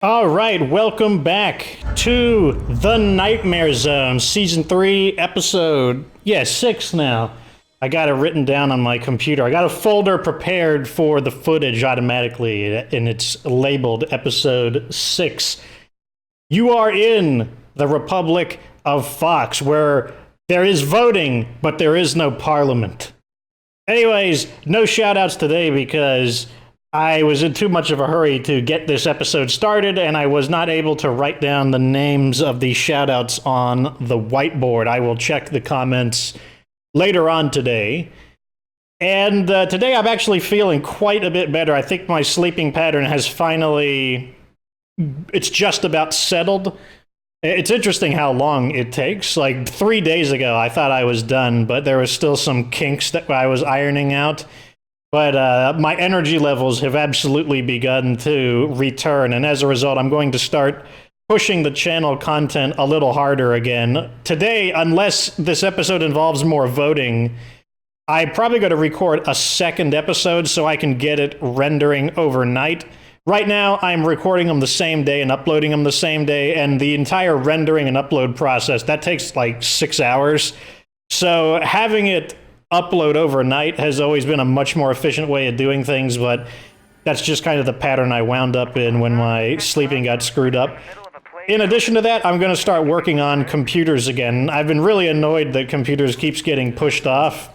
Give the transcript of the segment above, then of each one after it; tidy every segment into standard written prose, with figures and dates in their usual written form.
All right, welcome back to The Nightmare Zone, Season 3, Episode, 6 now. I got it written down on my computer. I got a folder prepared for the footage automatically, and it's labeled Episode 6. You are in the Republic of Fox, where there is voting, but there is no parliament. Anyways, no shout-outs today because I was in too much of a hurry to get this episode started, and I was not able to write down the names of the shoutouts on the whiteboard. I will check the comments later on today. And today I'm actually feeling quite a bit better. I think my sleeping pattern has finally... it's just about settled. It's interesting how long it takes. Like 3 days ago, I thought I was done, but there was still some kinks that I was ironing out. But my energy levels have absolutely begun to return, and as a result, I'm going to start pushing the channel content a little harder again. Today, unless this episode involves more voting, I'm probably going to record a second episode so I can get it rendering overnight. Right now, I'm recording them the same day and uploading them the same day, and the entire rendering and upload process, that takes like 6 hours. So having it upload overnight has always been a much more efficient way of doing things, but that's just kind of the pattern I wound up in when my sleeping got screwed up. In addition to that, I'm going to start working on computers again. I've been really annoyed that computers keeps getting pushed off,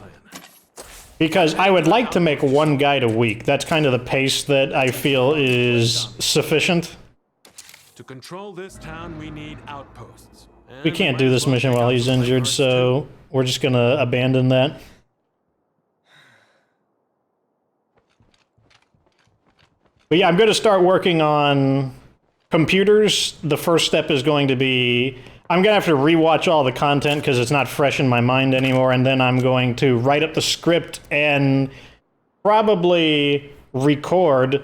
because I would like to make one guide a week. That's kind of the pace that I feel is sufficient. To control this town, we need outposts. We can't do this mission while he's injured, so we're just going to abandon that. But yeah, I'm going to start working on computers. The first step is going to be, I'm going to have to rewatch all the content because it's not fresh in my mind anymore, and then I'm going to write up the script and probably record,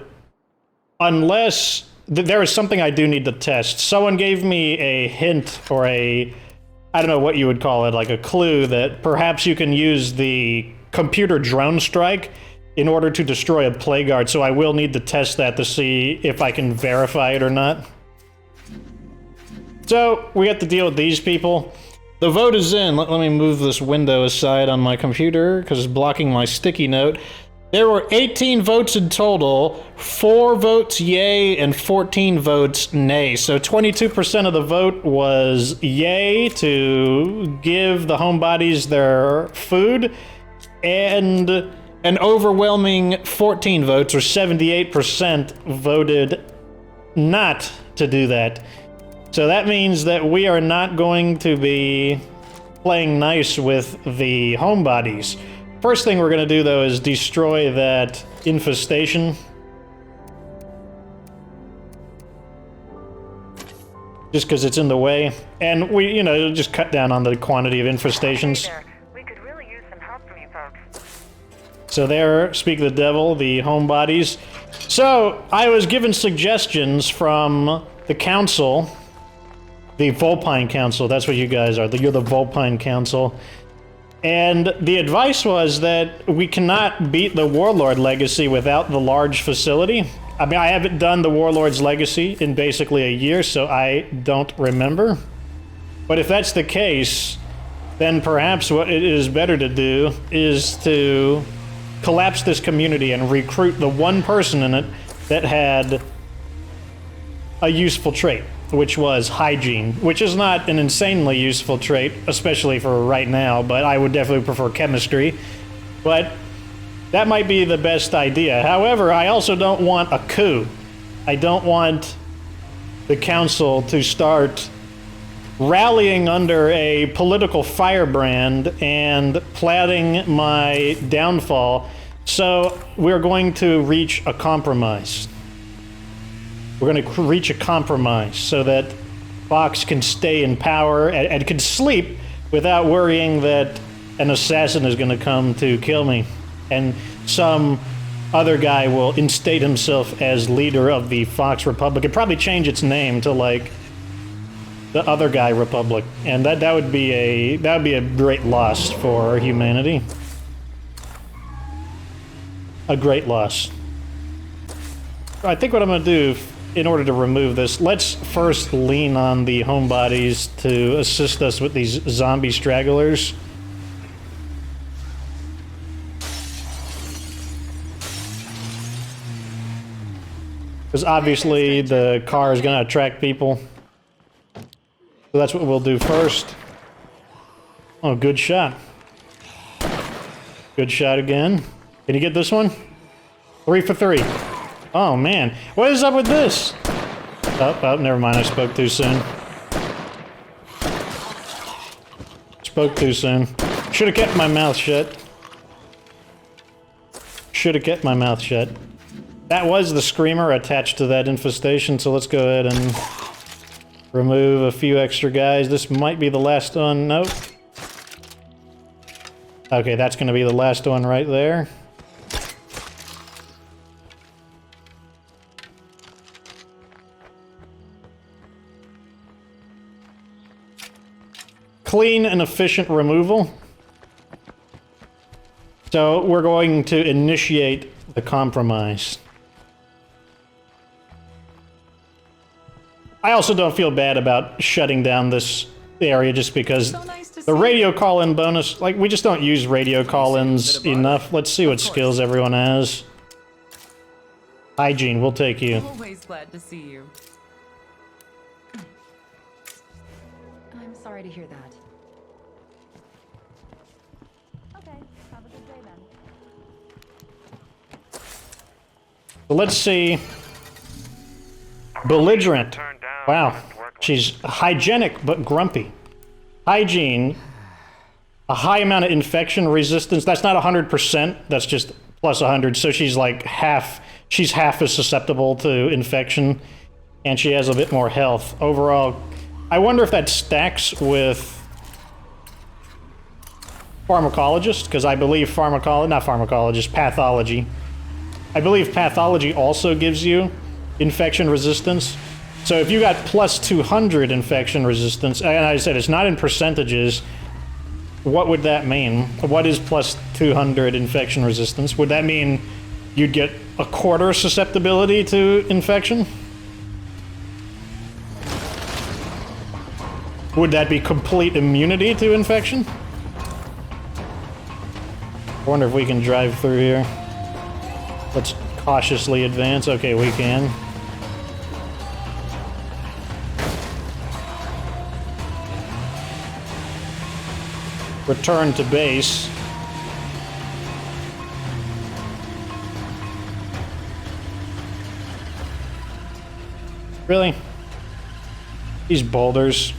unless there is something I do need to test. Someone gave me a hint, or I don't know what you would call it, like a clue, that perhaps you can use the computer drone strike in order to destroy a plague guard, so I will need to test that to see if I can verify it or not. So, we have to deal with these people. The vote is in. Let me move this window aside on my computer, because it's blocking my sticky note. There were 18 votes in total, 4 votes yay and 14 votes nay. So 22% of the vote was yay to give the homebodies their food, and an overwhelming 14 votes, or 78%, voted not to do that. So that means that we are not going to be playing nice with the homebodies. First thing we're going to do, though, is destroy that infestation. Just because it's in the way. And we, just cut down on the quantity of infestations. So there, speak of the devil, the homebodies. So, I was given suggestions from the council, the Vulpine Council, that's what you guys are, you're the Vulpine Council. And the advice was that we cannot beat the Warlord Legacy without the large facility. I mean, I haven't done the Warlord's Legacy in basically a year, so I don't remember. But if that's the case, then perhaps what it is better to do is to collapse this community and recruit the one person in it that had a useful trait, which was hygiene, which is not an insanely useful trait, especially for right now, but I would definitely prefer chemistry. But that might be the best idea. However, I also don't want a coup. I don't want the council to start rallying under a political firebrand and plotting my downfall. So we're going to reach a compromise. We're going to reach a compromise so that Fox can stay in power and can sleep without worrying that an assassin is going to come to kill me. And some other guy will instate himself as leader of the Fox Republic and probably change its name to, like, the other guy Republic. And that would be a great loss for humanity. A great loss. I think what I'm going to do in order to remove this, let's first lean on the homebodies to assist us with these zombie stragglers. Because obviously the car is going to attract people. So that's what we'll do first. Oh, good shot. Good shot again. Can you get this one? 3 for 3. Oh, man. What is up with this? Oh, never mind. I spoke too soon. Spoke too soon. Should have kept my mouth shut. Should have kept my mouth shut. That was the screamer attached to that infestation, so let's go ahead and remove a few extra guys. This might be the last one. Nope. Okay, that's going to be the last one right there. Clean and efficient removal. So we're going to initiate the compromise. I also don't feel bad about shutting down this area just because the radio call-in bonus, like, we just don't use radio call-ins enough. Let's see what skills everyone has. Hygiene, we'll take you. Always glad to see you. I'm sorry to hear that. Okay, have a good day then. So let's see. Belligerent. Wow. She's hygienic but grumpy. Hygiene. A high amount of infection resistance. That's not 100%. That's just plus 100. So she's like half. She's half as susceptible to infection. And she has a bit more health. Overall, I wonder if that stacks with pharmacologist. Because I believe pathology. I believe pathology also gives you infection resistance. So if you got plus 200 infection resistance, and I said it's not in percentages, what would that mean? What is plus 200 infection resistance? Would that mean you'd get a quarter susceptibility to infection? Would that be complete immunity to infection? I wonder if we can drive through here. Let's cautiously advance. Okay, we can. Return to base. Really? These boulders.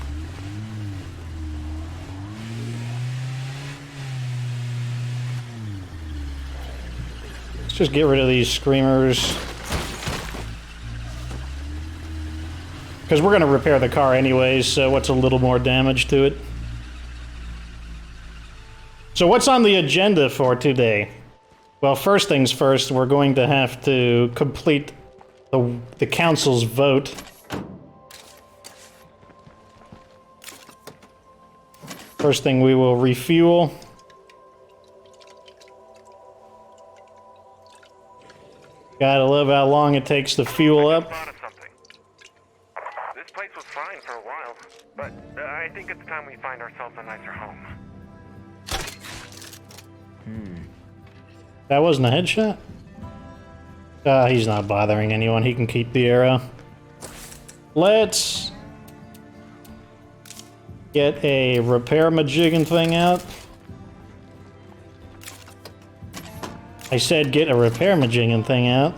Let's just get rid of these screamers. Because we're going to repair the car anyways, so what's a little more damage to it? So what's on the agenda for today? Well, first things first, we're going to have to complete the council's vote. First thing, we will refuel. Gotta love how long it takes to fuel up. This place was fine for a while, but I think it's time we find ourselves a nicer home. That wasn't a headshot? He's not bothering anyone. He can keep the arrow. Let's get a repair majiggin thing out. I said get a repair majiggin thing out.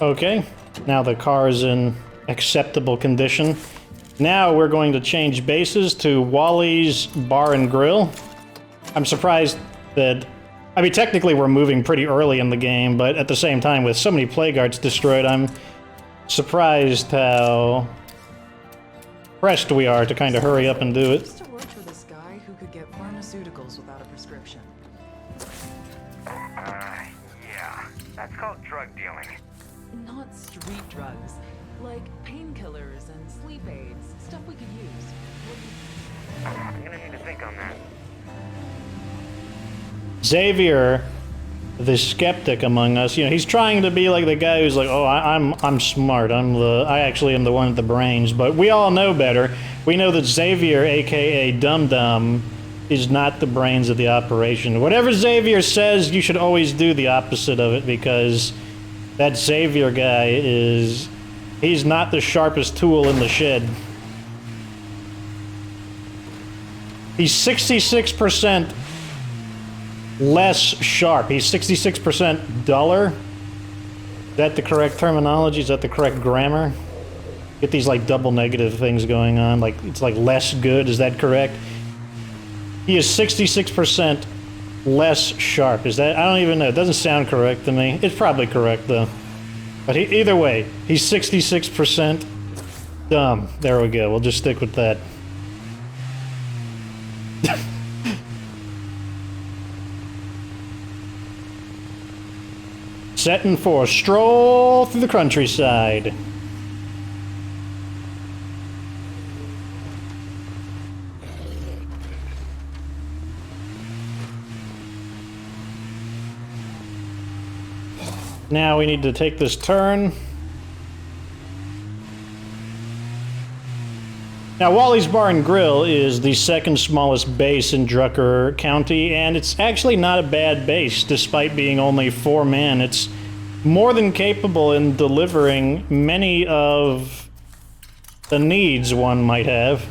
Okay, now the car is in acceptable condition. Now we're going to change bases to Wally's Bar and Grill. I'm surprised that... I mean, technically we're moving pretty early in the game, but at the same time, with so many plague arts destroyed, I'm surprised how pressed we are to kind of hurry up and do I it. used to work for this guy who could get pharmaceuticals without a prescription. Yeah, that's called drug dealing. Not street drugs. Like painkillers and sleep aids, stuff we could use. I'm gonna need to think on that. Xavier, the skeptic among us, you know, he's trying to be like the guy who's like, oh, I'm smart. I actually am the one with the brains. But we all know better. We know that Xavier, aka Dum Dum, is not the brains of the operation. Whatever Xavier says, you should always do the opposite of it, because that Xavier guy he's not the sharpest tool in the shed. He's 66% less sharp. He's 66% duller. Is that the correct terminology? Is that the correct grammar? Get these like double negative things going on. Like it's like less good. Is that correct? He is 66% less sharp. Is that? I don't even know. It doesn't sound correct to me. It's probably correct though. But either way, he's 66% dumb. There we go. We'll just stick with that. Setting for a stroll through the countryside. Now we need to take this turn. Now, Wally's Bar and Grill is the second smallest base in Drucker County, and it's actually not a bad base, despite being only 4 man. It's more than capable in delivering many of the needs one might have.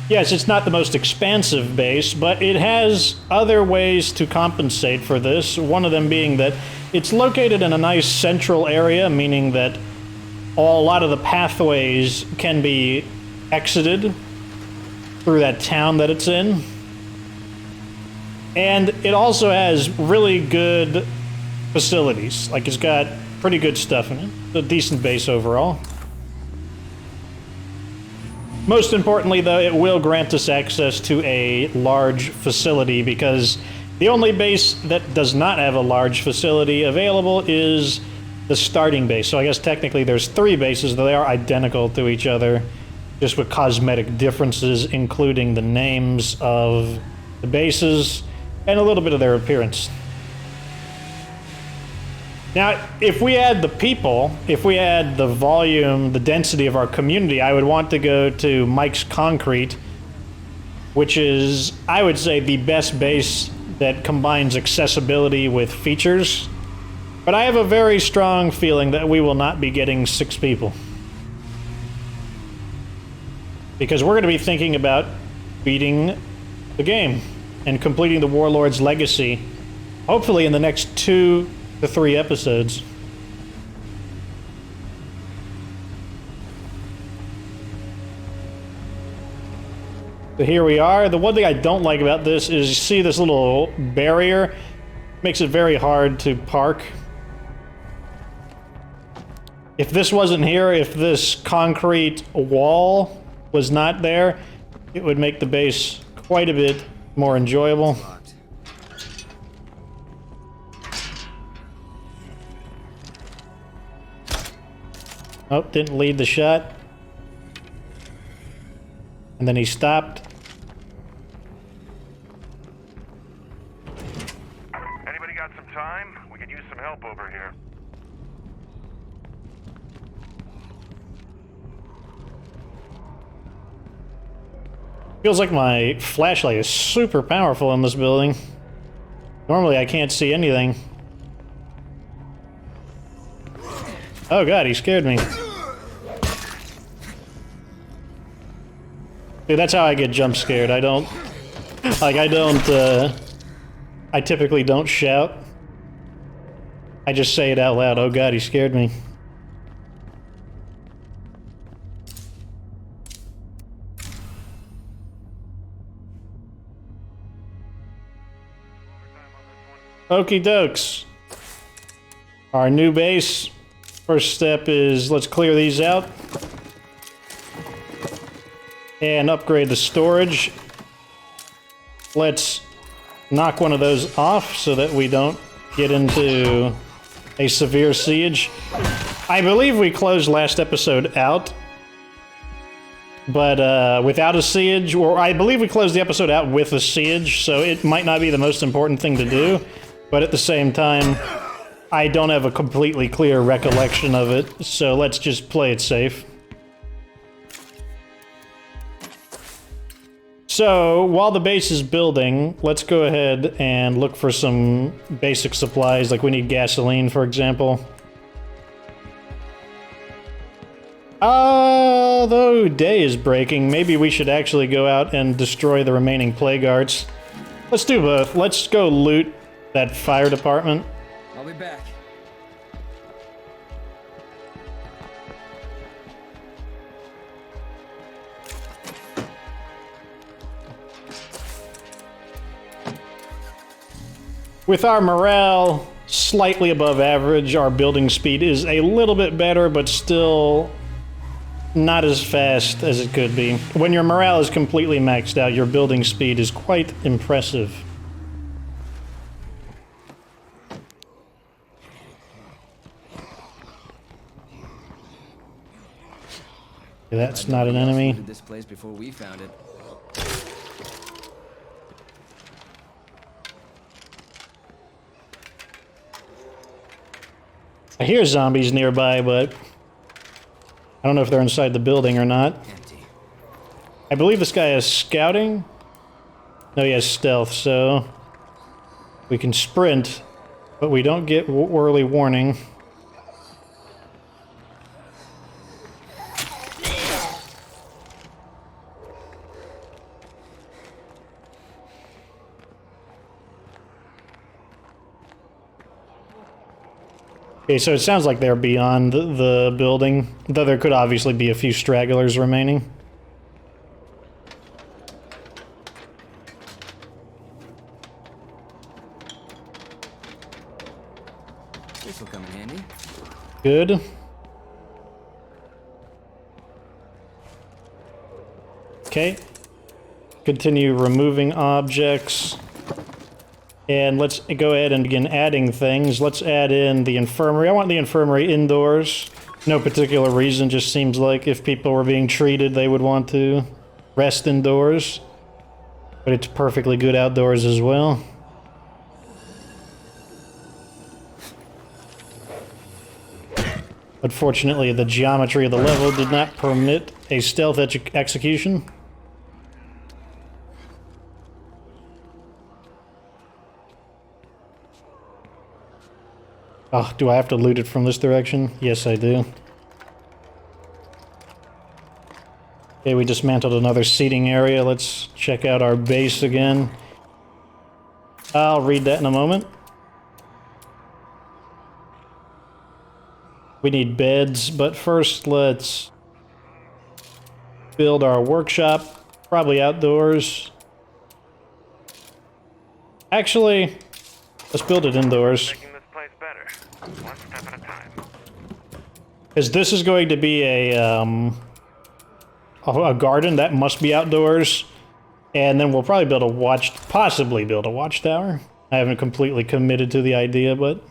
Yes, it's not the most expansive base, but it has other ways to compensate for this. One of them being that it's located in a nice central area, meaning that a lot of the pathways can be exited through that town that it's in. And it also has really good facilities. Like, it's got pretty good stuff in it. A decent base overall. Most importantly, though, it will grant us access to a large facility, because the only base that does not have a large facility available is the starting base. So I guess technically there's 3 bases, though they are identical to each other, just with cosmetic differences, including the names of the bases and a little bit of their appearance. Now, if we add the people, if we add the volume, the density of our community, I would want to go to Mike's Concrete, which is, I would say, the best base that combines accessibility with features. But I have a very strong feeling that we will not be getting 6 people. Because we're going to be thinking about beating the game and completing the Warlord's Legacy, hopefully in the next 2 to 3 episodes. So here we are. The one thing I don't like about this is, you see this little barrier? Makes it very hard to park. If this wasn't here, if this concrete wall was not there, it would make the base quite a bit more enjoyable. Oh, didn't lead the shot. And then he stopped. Anybody got some time? We could use some help over here. Feels like my flashlight is super powerful in this building. Normally I can't see anything. Oh god, he scared me. Dude, that's how I get jump scared. I don't... Like, I typically don't shout. I just say it out loud. Oh god, he scared me. Okie dokes. Our new base. First step is, let's clear these out. And upgrade the storage. Let's knock one of those off so that we don't get into a severe siege. I believe we closed last episode out, but without a siege, or I believe we closed the episode out with a siege, so it might not be the most important thing to do, but at the same time, I don't have a completely clear recollection of it, so let's just play it safe. So, while the base is building, let's go ahead and look for some basic supplies, like we need gasoline, for example. Though day is breaking, maybe we should actually go out and destroy the remaining plague arts. Let's do both. Let's go loot that fire department. I'll be back. With our morale slightly above average, our building speed is a little bit better, but still not as fast as it could be. When your morale is completely maxed out, your building speed is quite impressive. That's not an enemy. This place before we found it. I hear zombies nearby, but I don't know if they're inside the building or not. Empty. I believe this guy has scouting. No, he has stealth, so we can sprint, but we don't get early warning. Okay, so it sounds like they're beyond the building, though there could obviously be a few stragglers remaining. This will come in handy. Good. Okay. Continue removing objects. And let's go ahead and begin adding things. Let's add in the infirmary. I want the infirmary indoors. No particular reason, just seems like if people were being treated, they would want to rest indoors. But it's perfectly good outdoors as well. Unfortunately, the geometry of the level did not permit a stealth execution. Oh, do I have to loot it from this direction? Yes, I do. Okay, we dismantled another seating area. Let's check out our base again. I'll read that in a moment. We need beds, but first let's build our workshop, probably outdoors. Actually, let's build it indoors. Making this place better, one step at a time. Because this is going to be a garden, that must be outdoors. And then we'll probably build possibly build a watchtower. I haven't completely committed to the idea, but...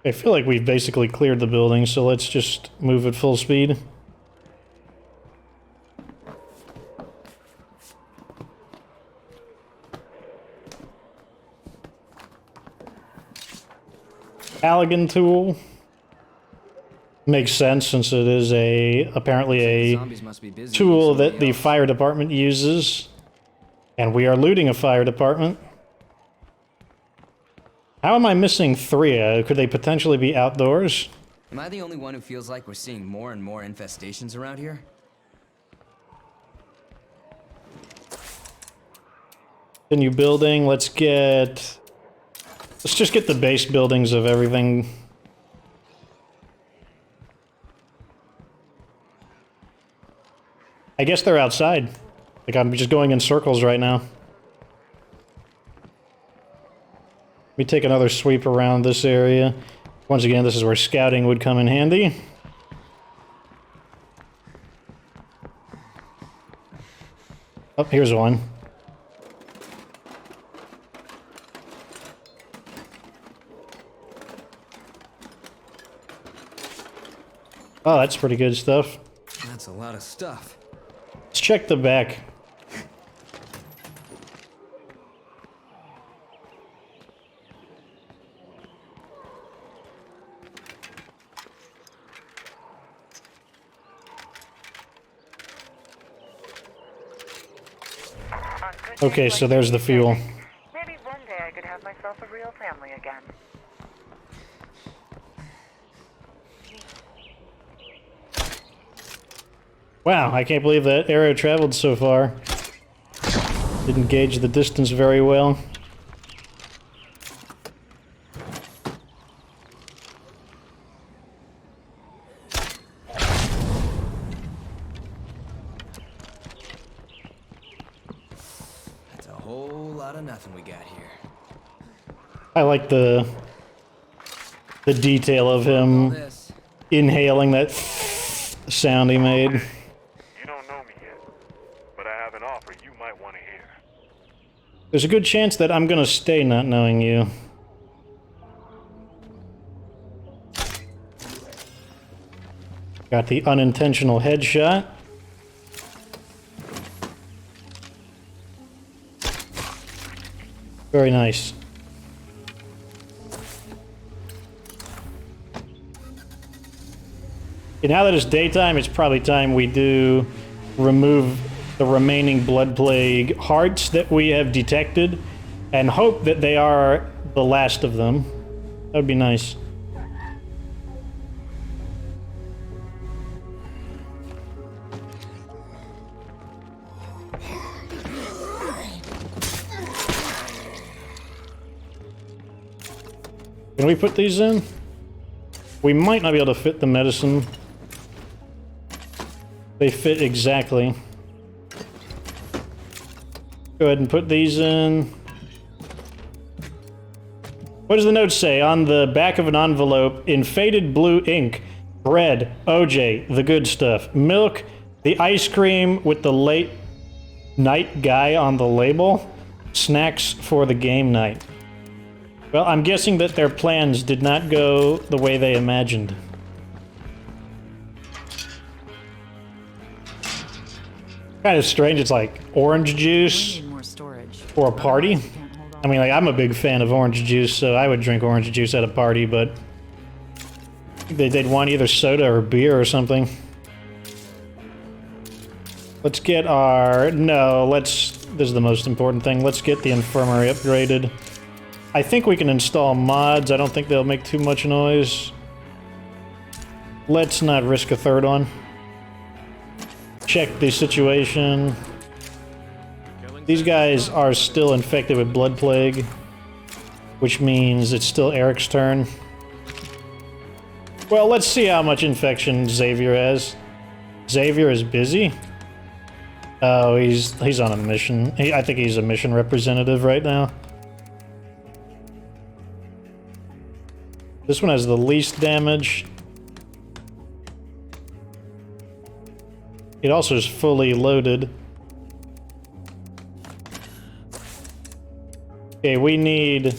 I feel like we've basically cleared the building, so let's just move at full speed. Halligan tool. Makes sense since it is apparently a tool that the fire department uses. And we are looting a fire department. How am I missing 3? Could they potentially be outdoors? Am I the only one who feels like we're seeing more and more infestations around here? Continue building. Let's just get the base buildings of everything. I guess they're outside. Like, I'm just going in circles right now. Let me take another sweep around this area. Once again, this is where scouting would come in handy. Oh, here's one. Oh, that's pretty good stuff. That's a lot of stuff. Let's check the back. Okay, so there's the fuel. Maybe one day I could have myself a real family again. Wow, I can't believe that arrow traveled so far. Didn't gauge the distance very well. That's a whole lot of nothing we got here. I like the detail of All him this. inhaling that sound he made. You don't know me yet, but I have an offer you might want to hear. There's a good chance that I'm gonna stay not knowing you. Got the unintentional headshot. Very nice. Okay, now that it's daytime, it's probably time we do remove the remaining blood plague hearts that we have detected and hope that they are the last of them. That would be nice. Can we put these in? We might not be able to fit the medicine. They fit exactly. Go ahead and put these in. What does the note say? On the back of an envelope, in faded blue ink, bread, OJ, the good stuff, milk, the ice cream with the late night guy on the label, snacks for the game night. Well, I'm guessing that their plans did not go the way they imagined. Kind of strange, it's like orange We juice need more storage. for a party. Otherwise, we can't hold on. I mean, like, I'm a big fan of orange juice, so I would drink orange juice at a party, but I think they'd want either soda or beer or something. Let's get our... No, let's... This is the most important thing. Let's get the infirmary upgraded. I think we can install mods. I don't think they'll make too much noise. Let's not risk a third one. Check the situation. These guys are still infected with blood plague, which means it's still Eric's turn. Well, let's see how much infection Xavier has. Xavier is busy. Oh, he's on a mission. I think he's a mission representative right now. This one has the least damage. It also is fully loaded. Okay, we need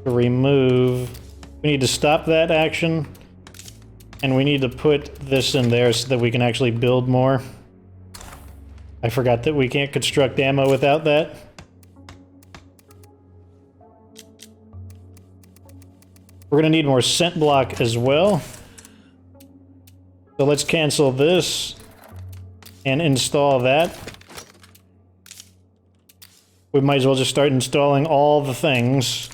to remove... We need to stop that action. And we need to put this in there so that we can actually build more. I forgot that we can't construct ammo without that. We're gonna need more scent block as well. So let's cancel this and install that. We might as well just start installing all the things.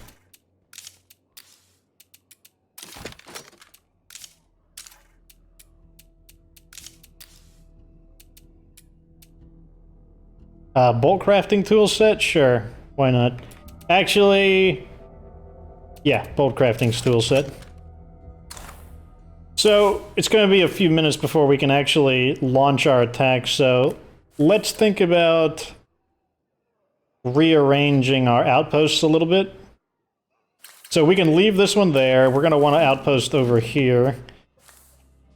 Bolt crafting tool set? Sure. Why not? Actually... Yeah, bolt crafting tool set. So, it's going to be a few minutes before we can actually launch our attack, so let's think about rearranging our outposts a little bit. So we can leave this one there. We're going to want to outpost over here.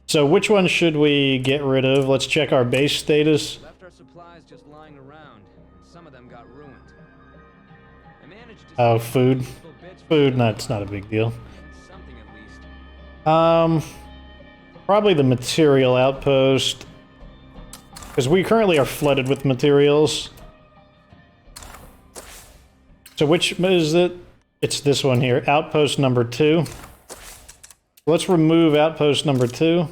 So which one should we get rid of? Let's check our base status. Left our supplies just lying around. Some of them got ruined. I managed to Oh, save food. useful bits for Food, the no, it's not a big deal. something at least. Probably the material outpost. Because we currently are flooded with materials. So which is it? It's this one here. Outpost number 2. Let's remove outpost number 2.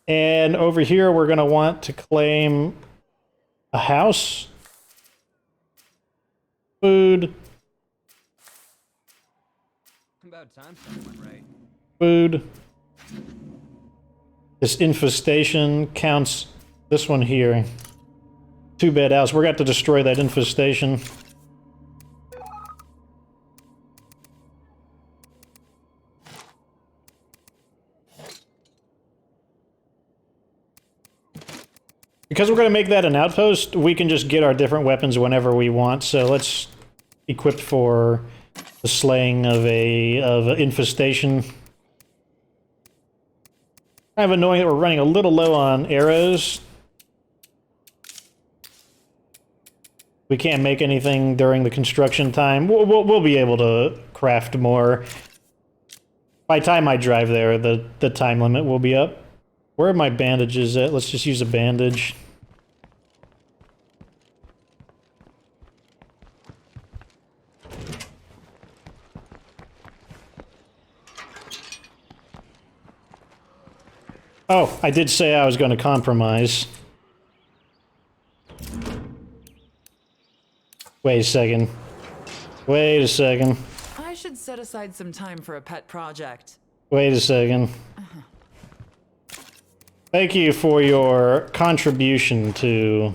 And over here, we're going to want to claim a house. Food. About time someone went right. Food. This infestation counts. This one here. 2-bed house. We're going to have to destroy that infestation. Because we're going to make that an outpost, we can just get our different weapons whenever we want. So let's equip for the slaying of an infestation. Kind of annoying that we're running a little low on arrows. We can't make anything during the construction time. We'll be able to craft more. By the time I drive there, the time limit will be up. Where are my bandages at? Let's just use a bandage. Oh, I did say I was going to compromise. Wait a second. Wait a second. I should set aside some time for a pet project. Wait a second. Thank you for your contribution to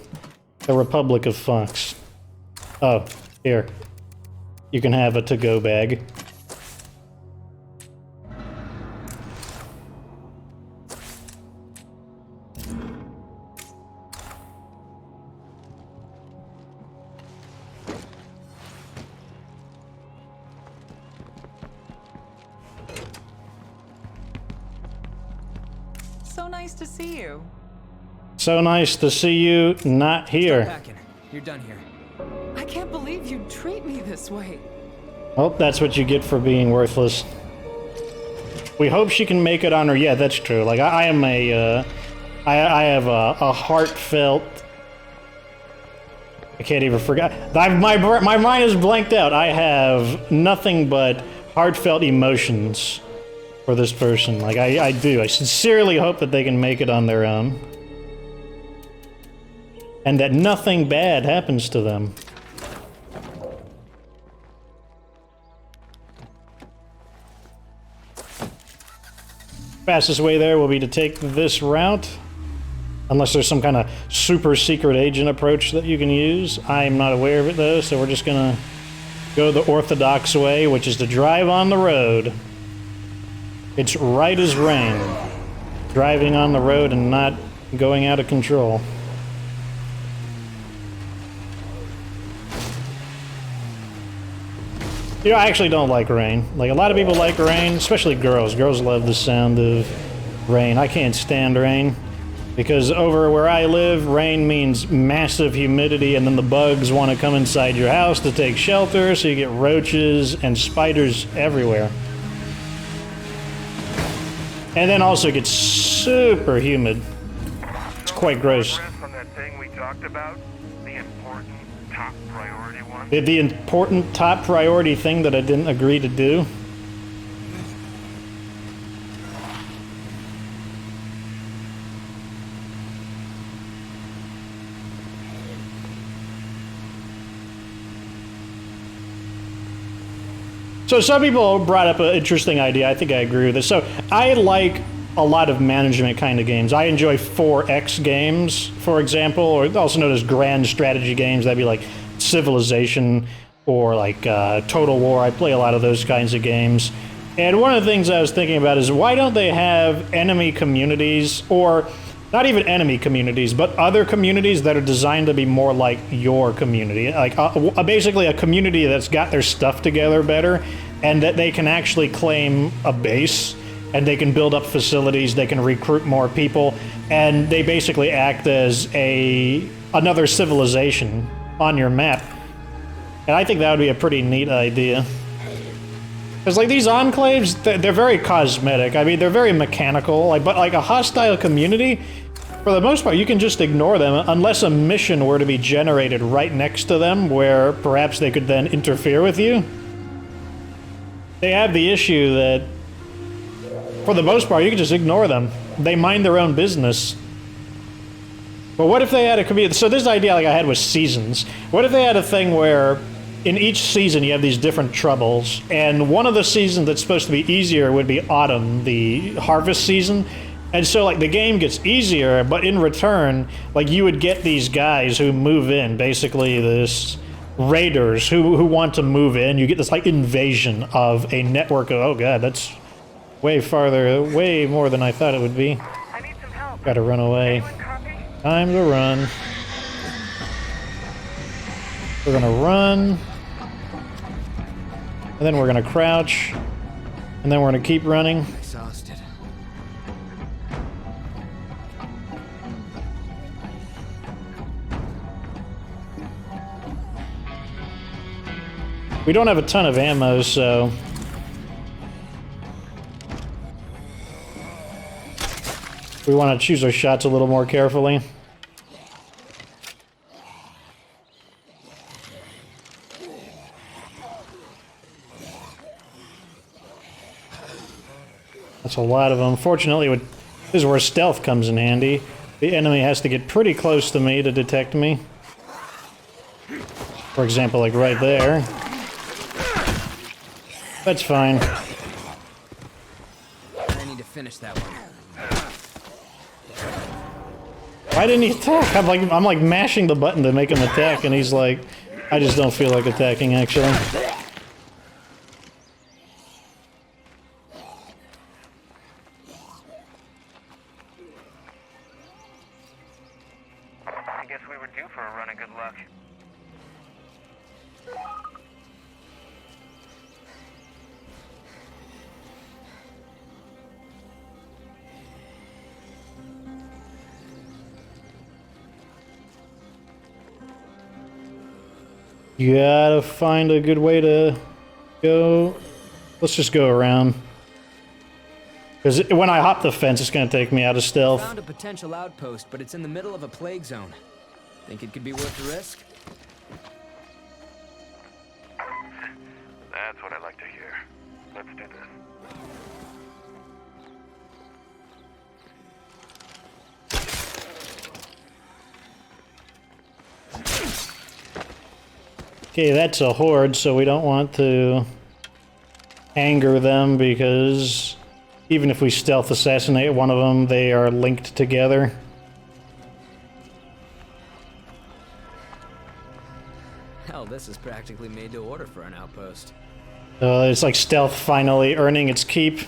the Republic of Fox. Oh, here. You can have a to-go bag. So nice to see you. So nice to see you not here. Packing. You're done here. I can't believe you'd treat me this way. Well, that's what you get for being worthless. We hope she can make it on her. Yeah, that's true. Like, I am a, I have a heartfelt... I can't even forget. My mind is blanked out. I have nothing but heartfelt emotions for this person. Like, I do. I sincerely hope that they can make it on their own. And that nothing bad happens to them. Fastest way there will be to take this route. Unless there's some kind of super secret agent approach that you can use. I'm not aware of it though, so we're just gonna go the orthodox way, which is to drive on the road. It's right as rain. Driving on the road and not going out of control. You know, I actually don't like rain. Like, a lot of people like rain, especially girls. Girls love the sound of rain. I can't stand rain. Because over where I live, rain means massive humidity, and then the bugs want to come inside your house to take shelter, so you get roaches and spiders everywhere. And then also it gets super humid. It's quite gross. From that thing we talked about, the important top priority one. The important top priority thing that I didn't agree to do. So some people brought up an interesting idea. I think I agree with this. So I like a lot of management kind of games. I enjoy 4X games, for example, or also known as grand strategy games. That'd be like Civilization or like Total War. I play a lot of those kinds of games. And one of the things I was thinking about is why don't they have enemy communities, or not even enemy communities, but other communities that are designed to be more like your community. Like basically a community that's got their stuff together better, and that they can actually claim a base, and they can build up facilities, they can recruit more people, and they basically act as another civilization on your map. And I think that would be a pretty neat idea. Because, like, these enclaves, they're very cosmetic. I mean, they're very mechanical. Like, but, like, a hostile community, for the most part, you can just ignore them unless a mission were to be generated right next to them where perhaps they could then interfere with you. They have the issue that, for the most part, you can just ignore them. They mind their own business. But what if they had a community? So this idea like I had was seasons. What if they had a thing where in each season you have these different troubles, and one of the seasons that's supposed to be easier would be autumn, the harvest season. And so like the game gets easier, but in return, like you would get these guys who move in, basically this raiders who want to move in. You get this like invasion of a network of, oh god, that's way farther, way more than I thought it would be. I need some help. Gotta run away. Anyone copy? Time to run. We're gonna run. And then we're gonna crouch. And then we're gonna keep running. Exhausted. We don't have a ton of ammo, so... we want to choose our shots a little more carefully. That's a lot of them. Fortunately, this is where stealth comes in handy. The enemy has to get pretty close to me to detect me. For example, like right there. That's fine. I need to finish that one. Why didn't he attack? I'm like mashing the button to make him attack, and he's like, I just don't feel like attacking, actually. I guess we were due for a run of good luck. You gotta find a good way to go. Let's just go around. Because when I hop the fence, it's gonna take me out of stealth. Found a potential outpost, but it's in the middle of a plague zone. Think it could be worth the risk? That's what I like to hear. Let's do this. Okay, that's a horde, so we don't want to anger them because even if we stealth assassinate one of them, they are linked together. Hell, this is practically made to order for an outpost. It's like stealth finally earning its keep.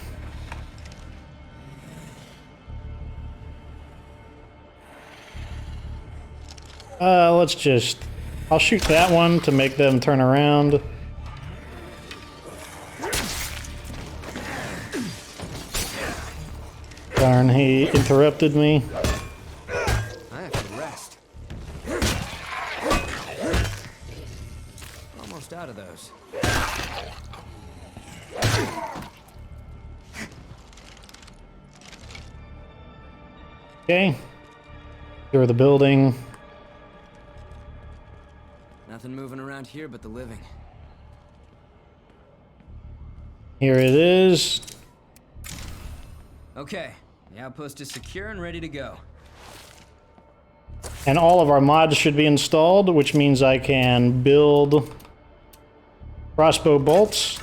Let's just... I'll shoot that one to make them turn around. Darn, he interrupted me. I have to rest. Almost out of those. Okay. Clear the building. Nothing moving around here but the living. Here it is. Okay, the outpost is secure and ready to go. And all of our mods should be installed, which means I can build crossbow bolts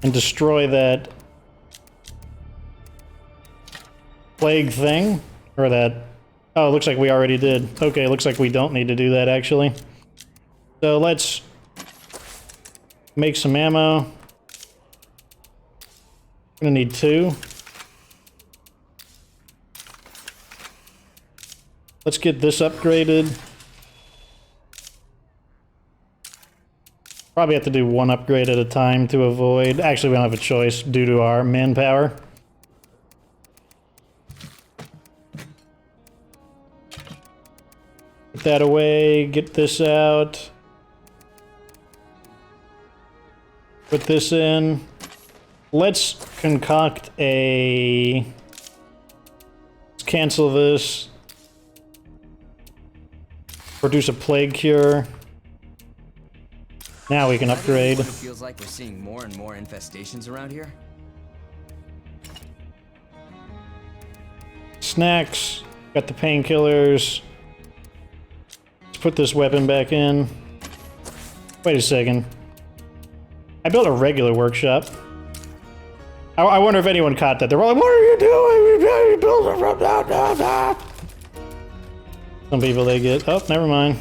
and destroy that plague thing, or that... Oh, looks like we already did. Okay, looks like we don't need to do that, actually. So let's make some ammo. I'm gonna need 2. Let's get this upgraded. Probably have to do 1 upgrade at a time to avoid... Actually, we don't have a choice due to our manpower. Put that away, get this out. Put this in. Let's concoct a... Let's cancel this. Produce a plague cure. Now we can upgrade. It feels like we're seeing more and more infestations around here. Snacks. Got the painkillers. Let's put this weapon back in. Wait a second. I built a regular workshop. I wonder if anyone caught that. They're all like, what are you doing? You built it from that. Some people they get, oh, never mind.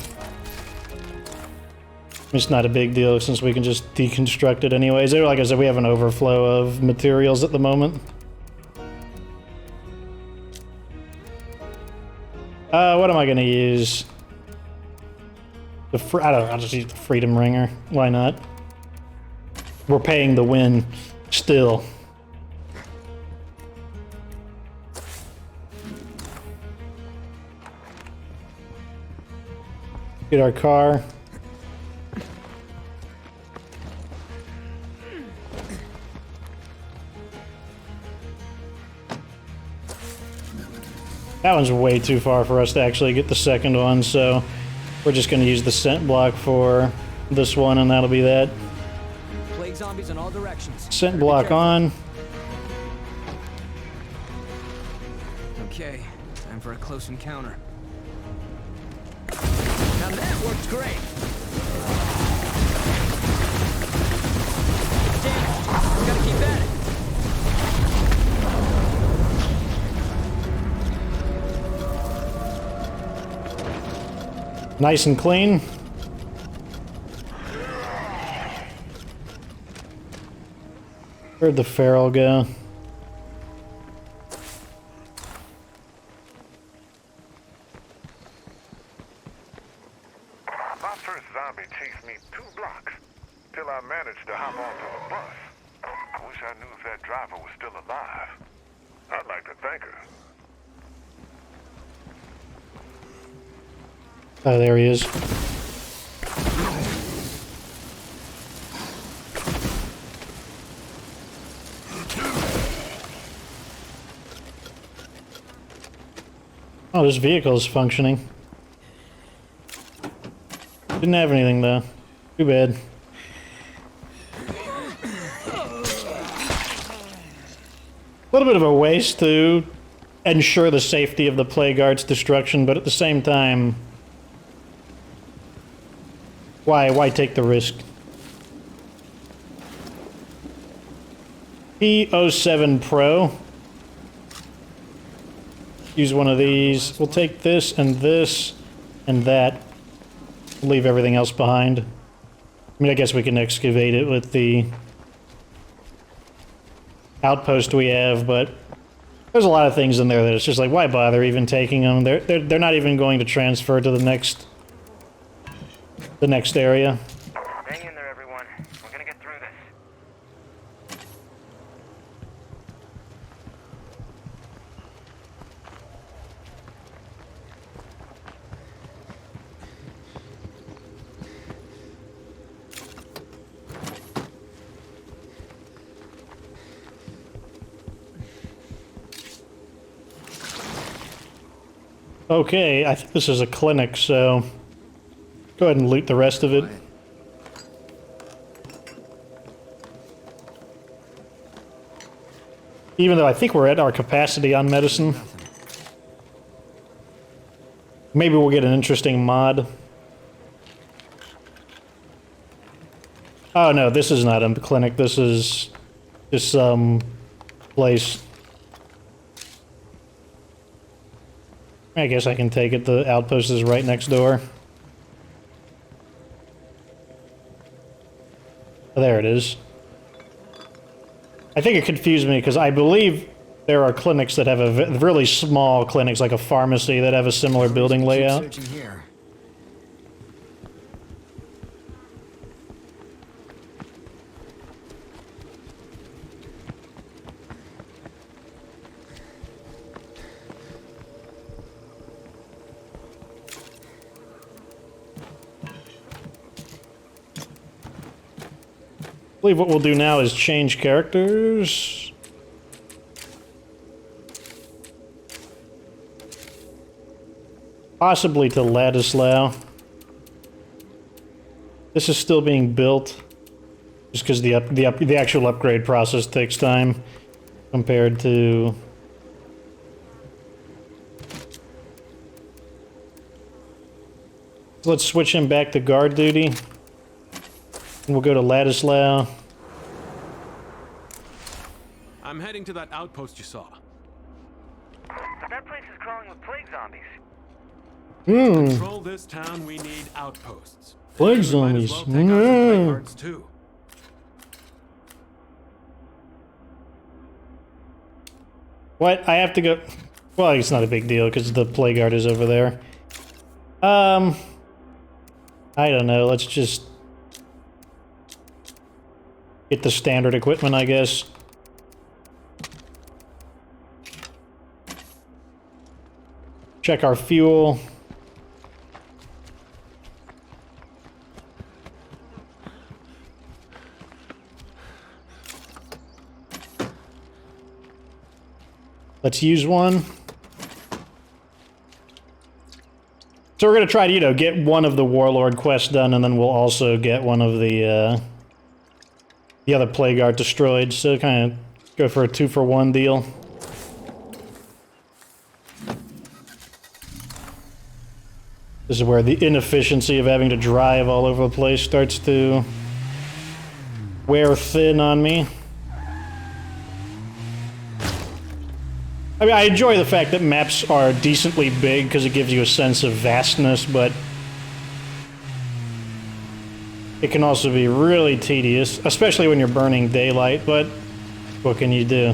It's not a big deal since we can just deconstruct it anyways. Like I said, we have an overflow of materials at the moment. What am I gonna use? I don't know, I'll just use the Freedom Ringer. Why not? We're paying the win still. Get our car. That one's way too far for us to actually get the second one, so we're just going to use the scent block for this one, and that'll be that. Plague zombies in all directions. Scent block on. Okay, time for a close encounter. Now that worked great. Damn it! We gotta keep at it. Nice and clean. Where'd the feral go? My first zombie chased me 2 blocks till I managed to hop onto a bus. I wish I knew if that driver was still alive. I'd like to thank her. Oh, there he is. Oh, this vehicle is functioning. Didn't have anything though. Too bad. A little bit of a waste to ensure the safety of the Plague Art's destruction, but at the same time, why take the risk? P07 Pro. Use one of these. We'll take this and that. Leave everything else behind. I mean, I guess we can excavate it with the outpost we have, but there's a lot of things in there that it's just like, why bother even taking them? They're not even going to transfer to the next area. Hang in there, everyone. We're gonna get through this. Okay, I think this is a clinic, so go ahead and loot the rest of it. Even though I think we're at our capacity on medicine. Maybe we'll get an interesting mod. Oh no, this is not a clinic, this is just some place. I guess I can take it, the outpost is right next door. Oh, there it is. I think it confused me because I believe there are clinics that have a really small clinics, like a pharmacy, that have a similar building layout. Searching here. I believe what we'll do now is change characters. Possibly to Ladislaw. This is still being built, just because the actual upgrade process takes time compared to. So let's switch him back to guard duty, and we'll go to Ladislaw. I'm heading to that outpost you saw. But that place is crawling with plague zombies. To control this town, we need outposts. Plague We might as zombies. well take out some plague guards, too. What? I have to go. Well, it's not a big deal because the plague guard is over there. I don't know. Let's just get the standard equipment, I guess. Check our fuel. Let's use one. So we're gonna try to, you know, get one of the Warlord quests done, and then we'll also get one of the other Plague Guard destroyed. So kind of go for a 2-for-1 deal. This is where the inefficiency of having to drive all over the place starts to wear thin on me. I mean, I enjoy the fact that maps are decently big because it gives you a sense of vastness, but it can also be really tedious, especially when you're burning daylight, but what can you do?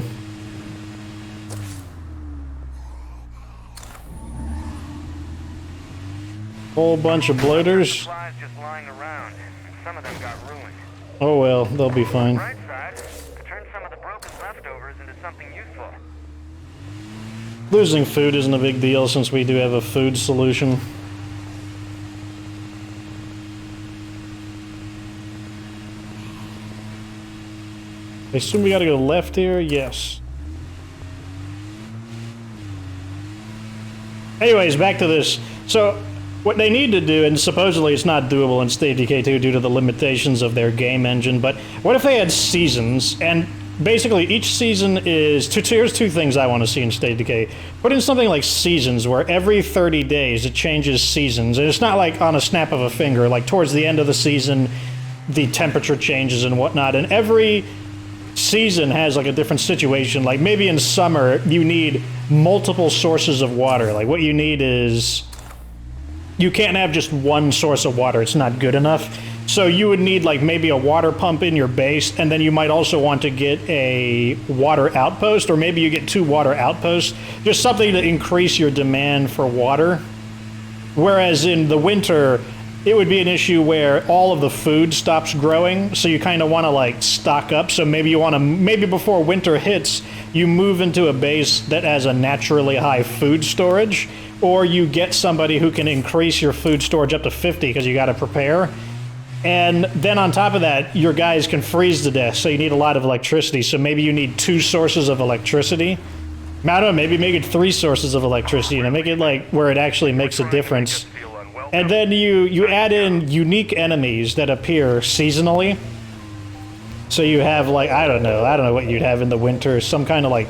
Whole bunch of bloaters. Supplies just lying around. Some of them got ruined. Oh well, they'll be fine. Bright side, I turned some of the broken leftovers into something useful. Losing food isn't a big deal since we do have a food solution. I assume we gotta go left here? Yes. Anyways, back to this. So, what they need to do, and supposedly it's not doable in State of Decay 2 due to the limitations of their game engine, but what if they had seasons, and basically each season is... Here's two things I want to see in State of Decay. Put in something like seasons, where every 30 days it changes seasons, and it's not like on a snap of a finger, like towards the end of the season, the temperature changes and whatnot, and every season has like a different situation. Like maybe in summer you need multiple sources of water. Like what you need is, you can't have just one source of water, it's not good enough. So you would need like maybe a water pump in your base, and then you might also want to get a water outpost, or maybe you get 2 water outposts, just something to increase your demand for water. Whereas in the winter it would be an issue where all of the food stops growing, so you kind of want to like stock up. So maybe you want to, maybe before winter hits, you move into a base that has a naturally high food storage, or you get somebody who can increase your food storage up to 50 because you got to prepare. And then on top of that, your guys can freeze to death, so you need a lot of electricity. So maybe you need 2 sources of electricity. I don't know, maybe make it 3 sources of electricity, and make it like where it actually makes a difference. And then you add in unique enemies that appear seasonally. So you have like, I don't know what you'd have in the winter, some kind of like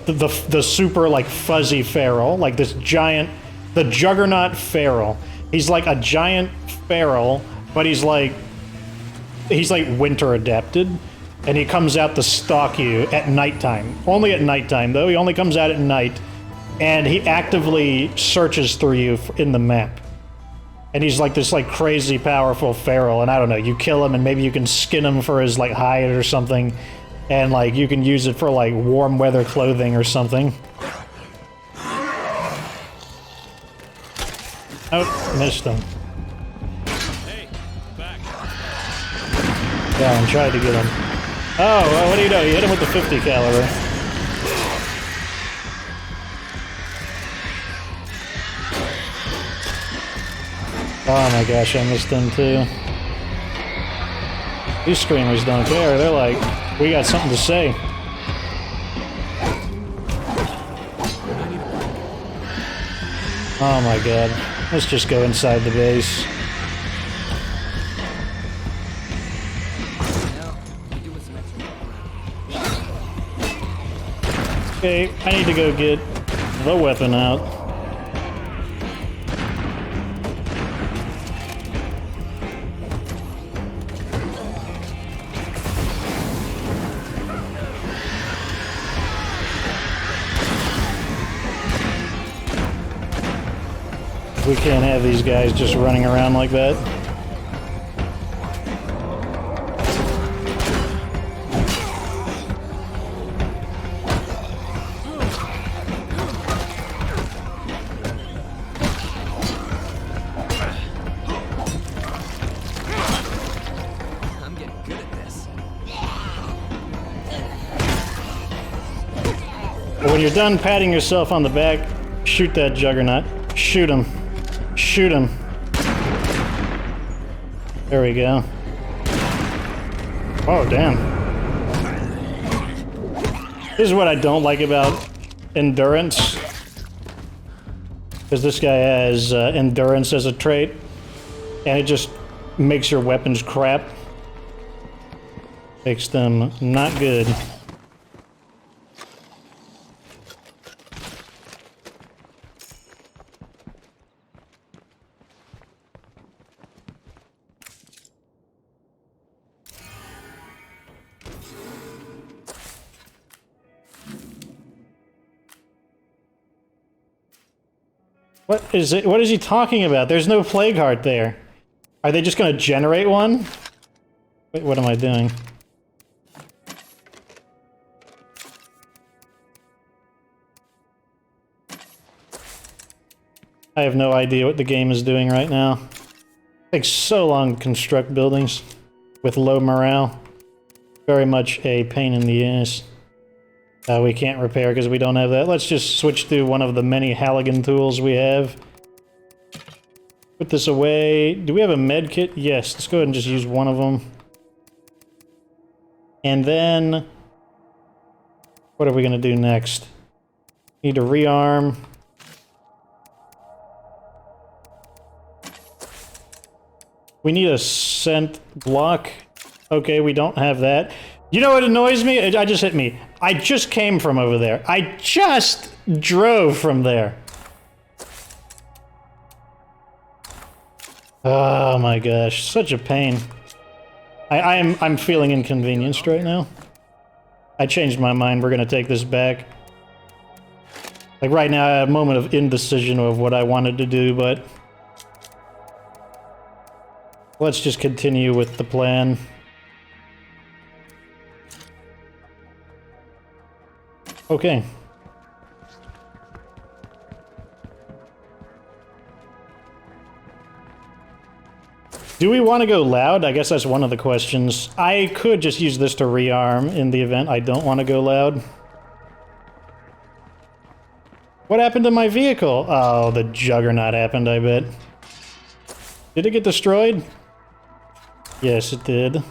the super like fuzzy feral, like this giant, the juggernaut feral. He's like a giant feral, but he's like winter adapted, and he comes out to stalk you at nighttime. Only at nighttime though, he only comes out at night, and he actively searches through you in the map. And he's like this like crazy powerful feral, and I don't know, you kill him and maybe you can skin him for his like hide or something, and like you can use it for like warm weather clothing or something. Oh, missed him. Hey, back. Yeah, I tried to get him. Oh, well, what do you know? You hit him with the 50 caliber. Oh my gosh, I missed him too. These screamers don't care. They're like, we got something to say. Oh my god. Let's just go inside the base. Okay, I need to go get the weapon out. We can't have these guys just running around like that. I'm getting good at this. When you're done patting yourself on the back, shoot that juggernaut. Shoot him. Shoot him. There we go. Oh, damn. This is what I don't like about endurance. Because this guy has endurance as a trait. And it just makes your weapons crap. Makes them not good. What is it? What is he talking about? There's no plague heart there. Are they just going to generate one? Wait, what am I doing? I have no idea what the game is doing right now. It takes so long to construct buildings with low morale. Very much a pain in the ass. We can't repair because we don't have that. Let's just switch to one of the many Halligan tools we have. Put this away. Do we have a med kit? Yes, let's go ahead and just use one of them. And then... what are we going to do next? Need to rearm. We need a scent block. Okay, we don't have that. You know what annoys me? I just hit me. I just came from over there. I just drove from there. Oh my gosh, such a pain. I'm feeling inconvenienced right now. I changed my mind. We're gonna take this back. Like right now, I have a moment of indecision of what I wanted to do, but let's just continue with the plan. Okay. Do we want to go loud? I guess that's one of the questions. I could just use this to rearm in the event I don't want to go loud. What happened to my vehicle? Oh, the juggernaut happened, I bet. Did it get destroyed? Yes, it did.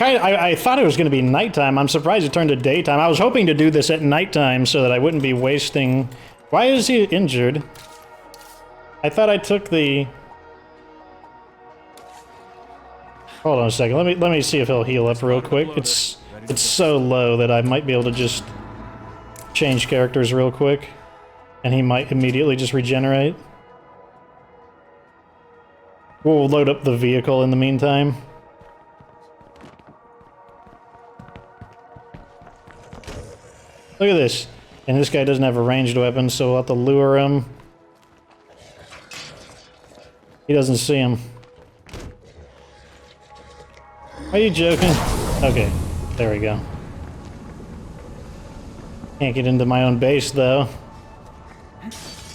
I thought it was going to be nighttime. I'm surprised it turned to daytime. I was hoping to do this at nighttime so that I wouldn't be wasting... Why is he injured? I thought I took the... Hold on a second. Let me see if he'll heal up real quick. It's so low that I might be able to just change characters real quick, and he might immediately just regenerate. We'll load up the vehicle in the meantime. Look at this. And this guy doesn't have a ranged weapon, so we'll have to lure him. He doesn't see him. Are you joking? Okay, there we go. Can't get into my own base, though.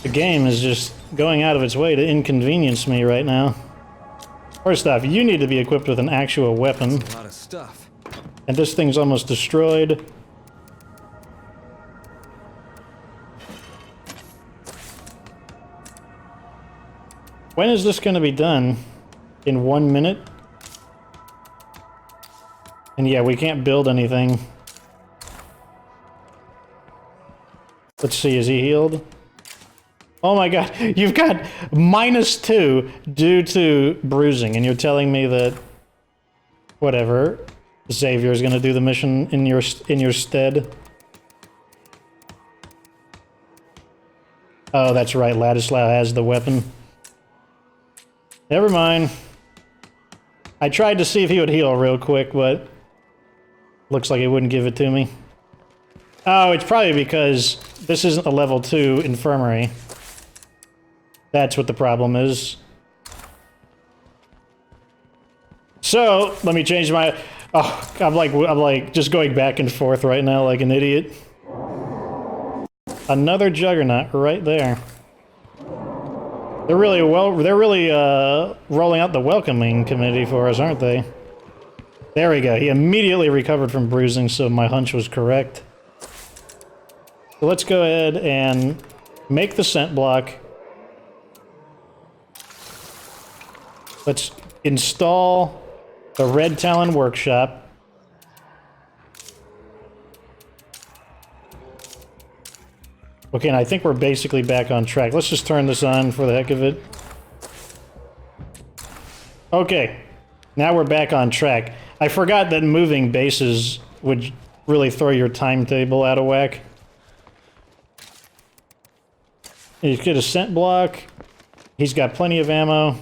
The game is just going out of its way to inconvenience me right now. First off, you need to be equipped with an actual weapon. A lot of stuff. And this thing's almost destroyed. When is this going to be done? In 1 minute? And yeah, we can't build anything. Let's see, is he healed? Oh my god, you've got -2 due to bruising, and you're telling me that... Whatever. Xavier's gonna do the mission in your stead. Oh, that's right, Ladislaw has the weapon. Never mind. I tried to see if he would heal real quick, but... Looks like he wouldn't give it to me. Oh, it's probably because this isn't a level 2 infirmary. That's what the problem is. So, let me change my... Oh, I'm like just going back and forth right now like an idiot. Another juggernaut right there. They're really rolling out the welcoming committee for us, aren't they? There we go. He immediately recovered from bruising, so my hunch was correct. So let's go ahead and make the scent block. Let's install the Red Talon workshop. Okay, and I think we're basically back on track. Let's just turn this on for the heck of it. Okay, now we're back on track. I forgot that moving bases would really throw your timetable out of whack. You get a scent block. He's got plenty of ammo.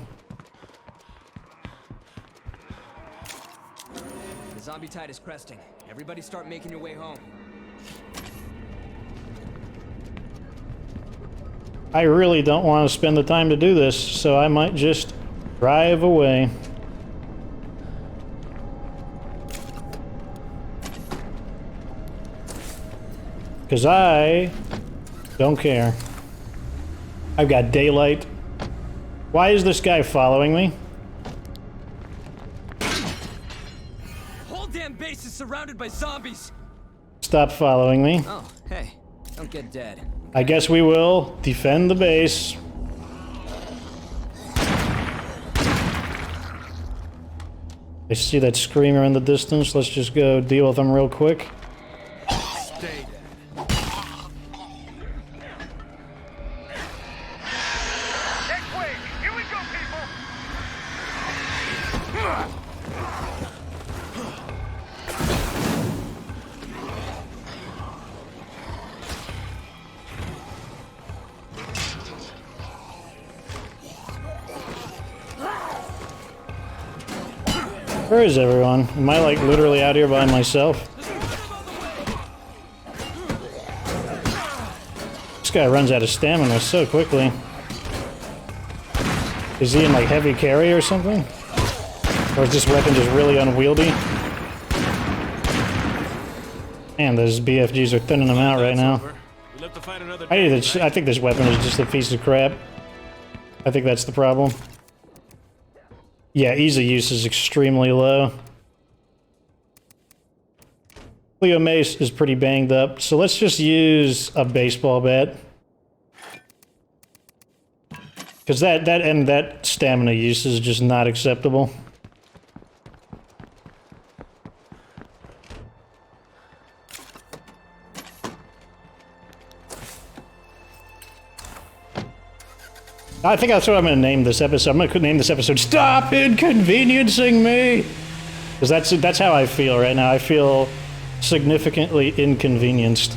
The zombie tide is cresting. Everybody start making your way home. I really don't want to spend the time to do this, so I might just drive away. Because I don't care. I've got daylight. Why is this guy following me? Whole damn base is surrounded by zombies. Stop following me. Oh, hey, don't get dead. I guess we will defend the base. I see that screamer in the distance. Let's just go deal with him real quick. Stay dead. Next wave! Here we go, people! Where is everyone? Am I like literally out here by myself? This guy runs out of stamina so quickly. Is he in like heavy carry or something? Or is this weapon just really unwieldy? Man, those BFGs are thinning them out right now. We'll have to fight another I day, think this weapon is just a piece of crap. I think that's the problem. Yeah, ease of use is extremely low. Leo Mace is pretty banged up, so let's just use a baseball bat. Because that stamina use is just not acceptable. I think that's what I'm going to name this episode. I'm going to name this episode "Stop Inconveniencing Me," because that's how I feel right now. I feel significantly inconvenienced.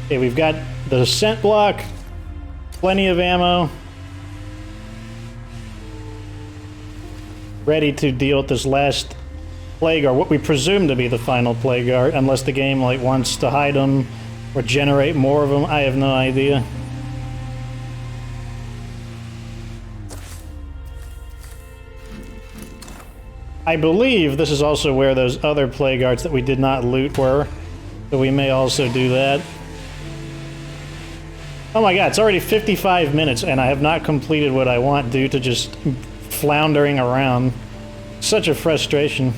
Okay, we've got the scent block, plenty of ammo, ready to deal with this last plague, or what we presume to be the final plague guard, unless the game like wants to hide them or generate more of them. I have no idea. I believe this is also where those other plague guards that we did not loot were, so we may also do that. Oh my god, it's already 55 minutes and I have not completed what I want due to just floundering around. Such a frustration.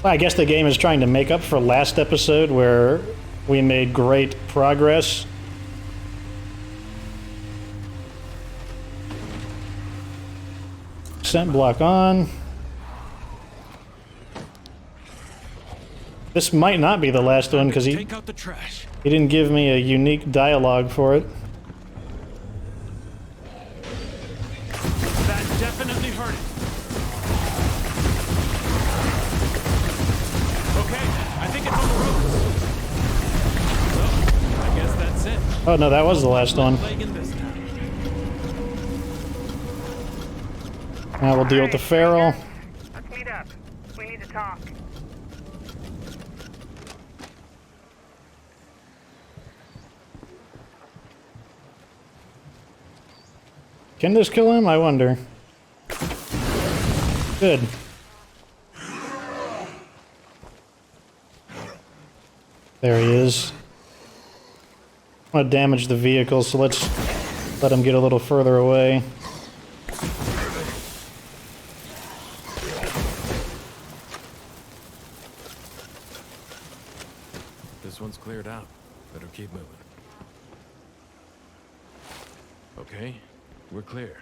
I guess the game is trying to make up for last episode where we made great progress. Scent block on. This might not be the last one because Take out the trash. he didn't give me a unique dialogue for it. That definitely hurt it. Okay, I think it's on the ropes. So, I guess that's it. Oh no, that was the last one. Leg in this time. Now we'll deal with the feral. Let's meet up. We need to talk. Can this kill him? I wonder. Good. There he is. I want to damage the vehicle, so let's let him get a little further away. This one's cleared out. Better keep moving. Okay, we're clear.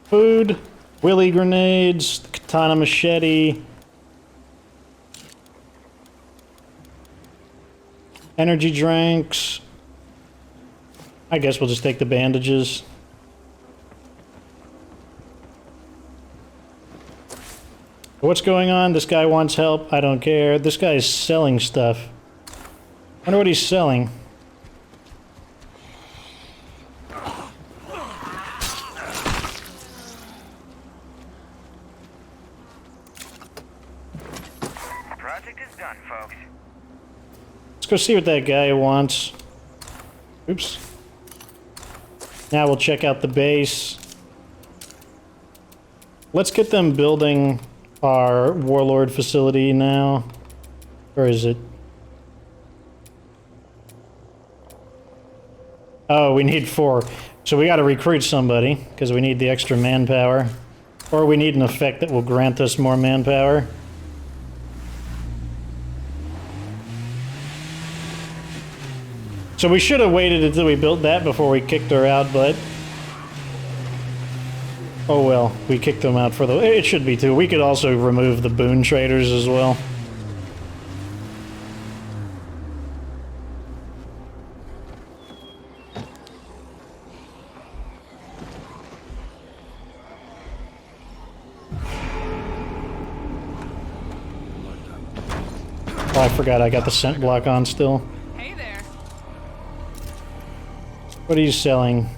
Food, willy grenades, the katana machete, energy drinks. I guess we'll just take the bandages. What's going on? This guy wants help. I don't care. This guy is selling stuff. I wonder what he's selling. Project is done, folks. Let's go see what that guy wants. Oops. Now we'll check out the base. Let's get them building our warlord facility now. Where is it? Oh, we need 4. So we gotta recruit somebody, because we need the extra manpower. Or we need an effect that will grant us more manpower. So we should have waited until we built that before we kicked her out, but... oh well, we kicked them out for the... it should be too. We could also remove the boon traders as well. Oh, I forgot I got the scent block on still. Hey there. What are you selling?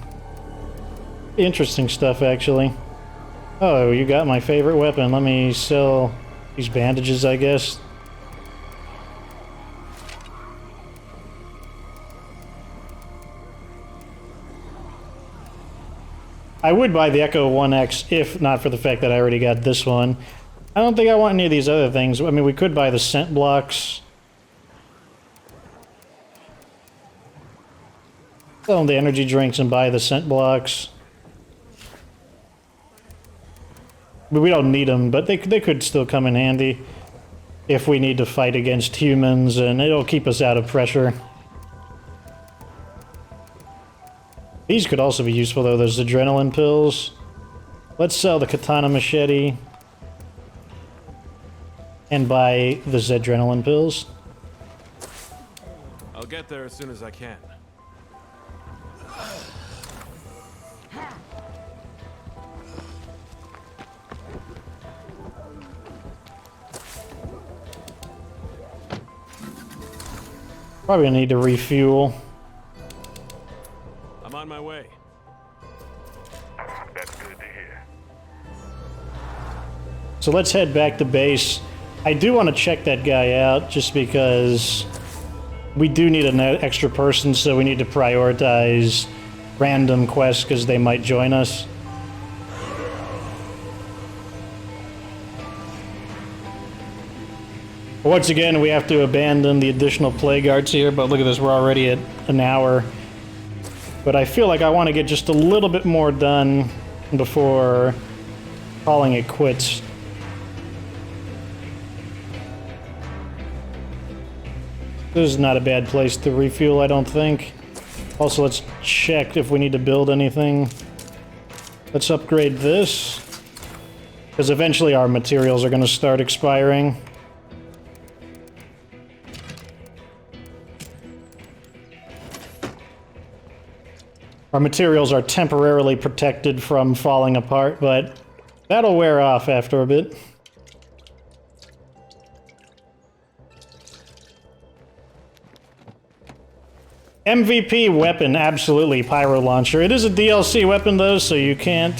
Interesting stuff, actually. Oh, you got my favorite weapon. Let me sell these bandages, I guess. I would buy the Echo 1X if not for the fact that I already got this one. I don't think I want any of these other things. I mean, we could buy the scent blocks. Sell the energy drinks and buy the scent blocks. But we don't need them, but they could still come in handy if we need to fight against humans, and it'll keep us out of pressure. These could also be useful, though, those adrenaline pills. Let's sell the katana machete and buy the Zedrenaline pills. I'll get there as soon as I can. Probably gonna need to refuel. I'm on my way. That's good to hear. So let's head back to base. I do want to check that guy out just because we do need an extra person, so we need to prioritize random quests because they might join us. Once again, we have to abandon the additional plague arts here, but look at this, we're already at an hour. But I feel like I want to get just a little bit more done before calling it quits. This is not a bad place to refuel, I don't think. Also, let's check if we need to build anything. Let's upgrade this, because eventually our materials are going to start expiring. Our materials are temporarily protected from falling apart, but that'll wear off after a bit. MVP weapon, absolutely, pyro launcher. It is a DLC weapon though, so you can't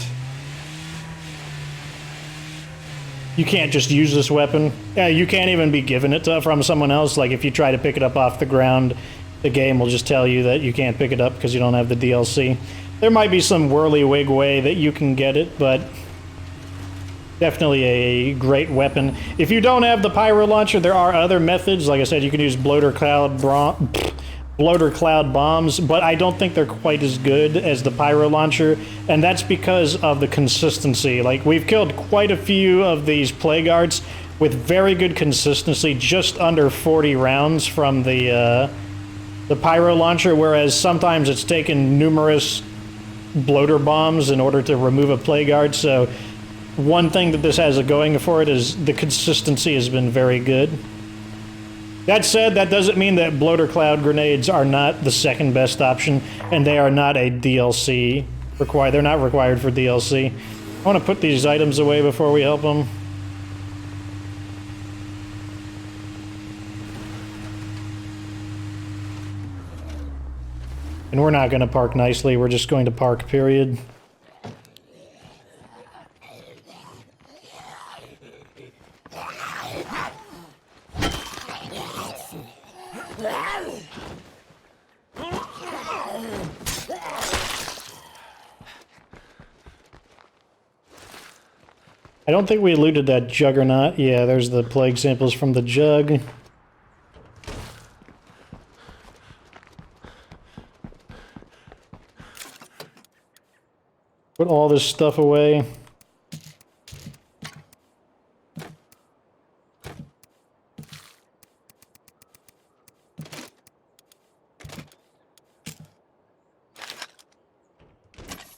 just use this weapon. Yeah, you can't even be given it from someone else. Like if you try to pick it up off the ground, the game will just tell you that you can't pick it up because you don't have the DLC. There might be some whirly-wig way that you can get it, but definitely a great weapon. If you don't have the pyro launcher, there are other methods. Like I said, you can use bloater cloud bombs, but I don't think they're quite as good as the pyro launcher, and that's because of the consistency. Like, we've killed quite a few of these plague arts with very good consistency, just under 40 rounds from the pyro launcher, whereas sometimes it's taken numerous bloater bombs in order to remove a plague art. So one thing that this has going for it is the consistency has been very good. That said, that doesn't mean that bloater cloud grenades are not the second best option, and they are not a DLC required. They're not required for DLC. I want to put these items away before we help them. And we're not going to park nicely, we're just going to park, period. I don't think we looted that juggernaut. Yeah, there's the plague samples from the jug. Put all this stuff away.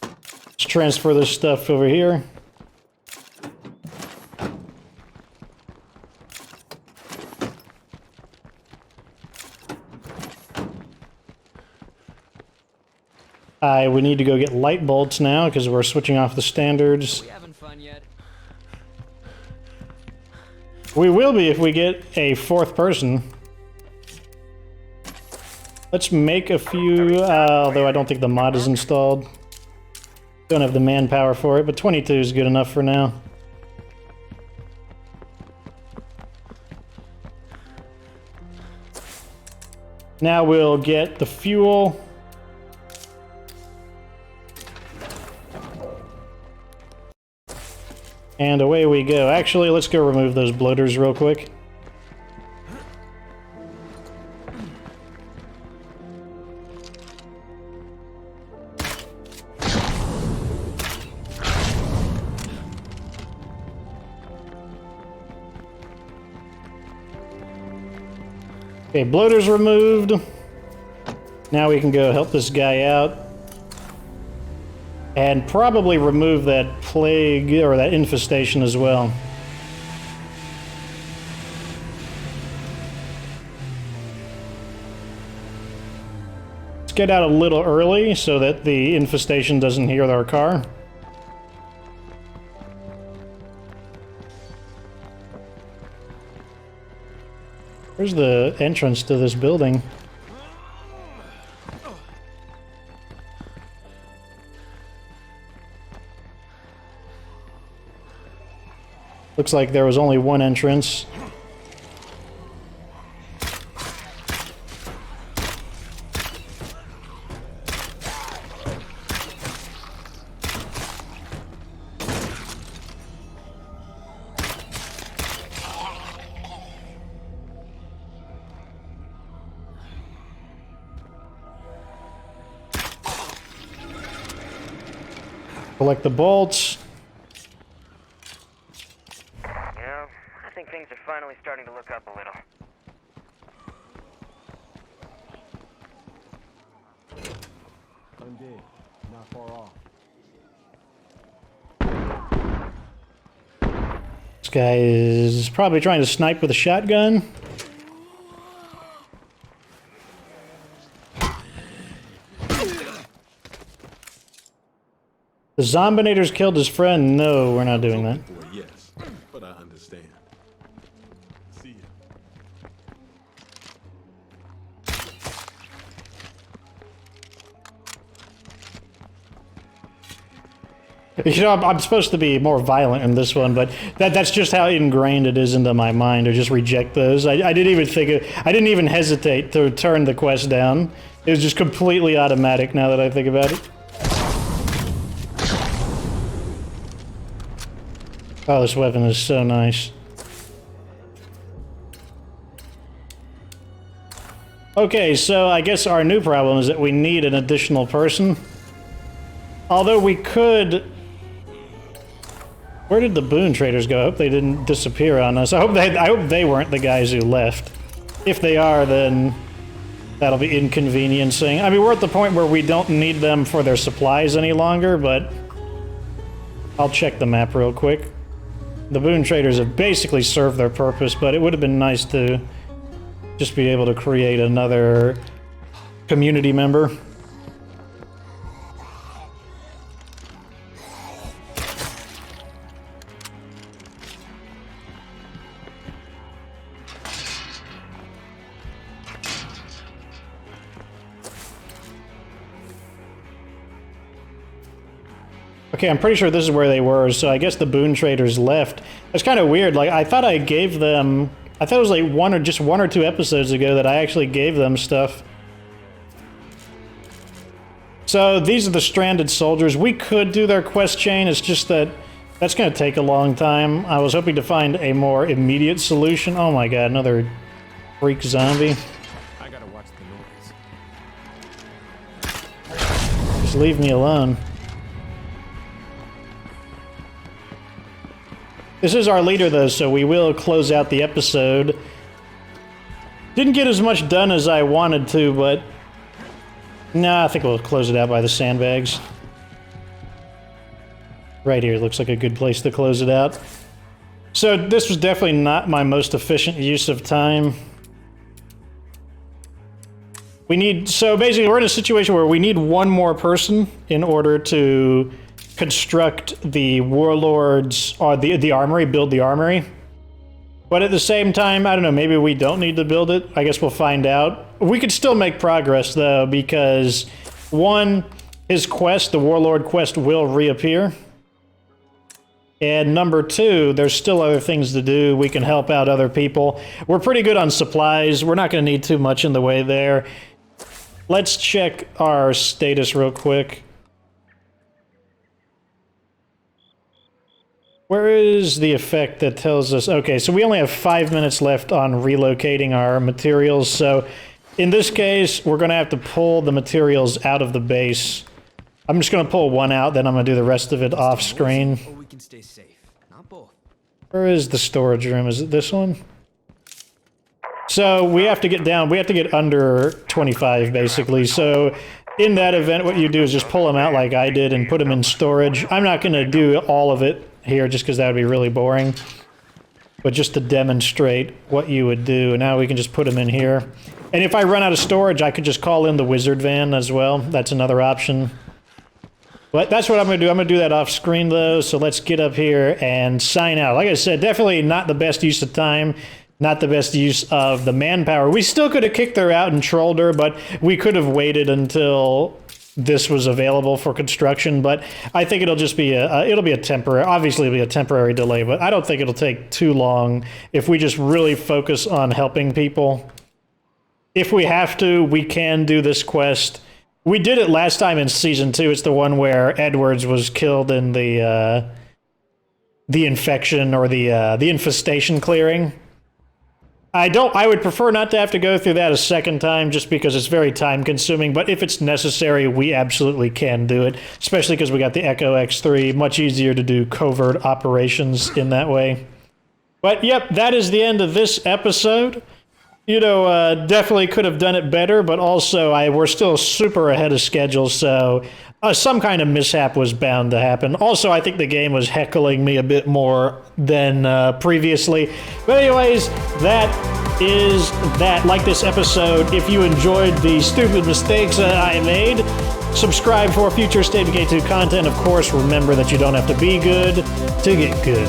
Let's transfer this stuff over here. We need to go get light bolts now because we're switching off the standards. We having fun yet? We will be if we get a fourth person. Let's make a few, although I don't think the mod is installed. Don't have the manpower for it, but 22 is good enough for now. Now we'll get the fuel. And away we go. Actually, let's go remove those bloaters real quick. Okay, bloaters removed. Now we can go help this guy out. And probably remove that plague, or that infestation as well. Let's get out a little early so that the infestation doesn't hear our car. Where's the entrance to this building? Looks like there was only one entrance. Collect the bolts. Yeah, I think things are finally starting to look up a little. I'm dead. Not far off. This guy is probably trying to snipe with a shotgun. The Zombinator's killed his friend. No, we're not doing that. Boy, yes, but I understand. See ya. You know, I'm supposed to be more violent in this one, but that's just how ingrained it is into my mind to just reject those. I didn't even I didn't even hesitate to turn the quest down. It was just completely automatic now that I think about it. Oh, this weapon is so nice. Okay, so I guess our new problem is that we need an additional person. Although we could... Where did the boon traders go? I hope they didn't disappear on us. I hope they weren't the guys who left. If they are, then that'll be inconveniencing. I mean, we're at the point where we don't need them for their supplies any longer, but I'll check the map real quick. The boon traders have basically served their purpose, but it would have been nice to just be able to create another community member. Okay, I'm pretty sure this is where they were, so I guess the boon traders left. It's kind of weird, like, I thought I gave them... I thought it was like one or two episodes ago that I actually gave them stuff. So, these are the stranded soldiers. We could do their quest chain, it's just that that's going to take a long time. I was hoping to find a more immediate solution. Oh my god, another freak zombie. I gotta watch the noise. Just leave me alone. This is our leader, though, so we will close out the episode. Didn't get as much done as I wanted to, but... Nah, I think we'll close it out by the sandbags. Right here looks like a good place to close it out. So this was definitely not my most efficient use of time. We need... So basically, we're in a situation where we need one more person in order to... construct the warlords, or the armory, build the armory. But at the same time, I don't know, maybe we don't need to build it. I guess we'll find out. We could still make progress, though, because, one, his quest, the warlord quest, will reappear. And number two, there's still other things to do. We can help out other people. We're pretty good on supplies. We're not going to need too much in the way there. Let's check our status real quick. Where is the effect that tells us... Okay, so we only have 5 minutes left on relocating our materials, so in this case, we're going to have to pull the materials out of the base. I'm just going to pull one out, then I'm going to do the rest of it off-screen. Or we can stay safe. Not both. Where is the storage room? Is it this one? So we have to get down... We have to get under 25, basically, so... In that event, what you do is just pull them out like I did and put them in storage. I'm not going to do all of it here just because that would be really boring. But just to demonstrate what you would do. Now we can just put them in here. And if I run out of storage, I could just call in the wizard van as well. That's another option. But that's what I'm going to do. I'm going to do that off screen though. So let's get up here and sign out. Like I said, definitely not the best use of time. Not the best use of the manpower. We still could have kicked her out and trolled her, but we could have waited until this was available for construction, but I think it'll just be it'll be a temporary, obviously it'll be a temporary delay, but I don't think it'll take too long if we just really focus on helping people. If we have to, we can do this quest. We did it last time in season 2. It's the one where Edwards was killed in the infection or the infestation clearing. I would prefer not to have to go through that a second time just because it's very time consuming, but if it's necessary, we absolutely can do it, especially because we got the Echo X3, much easier to do covert operations in that way. But yep, that is the end of this episode. You know, definitely could have done it better, but also we're still super ahead of schedule, so some kind of mishap was bound to happen. Also, I think the game was heckling me a bit more than previously. But anyways, that is that. Like this episode, if you enjoyed the stupid mistakes I made, subscribe for future State of Decay 2 content. Of course, remember that you don't have to be good to get good.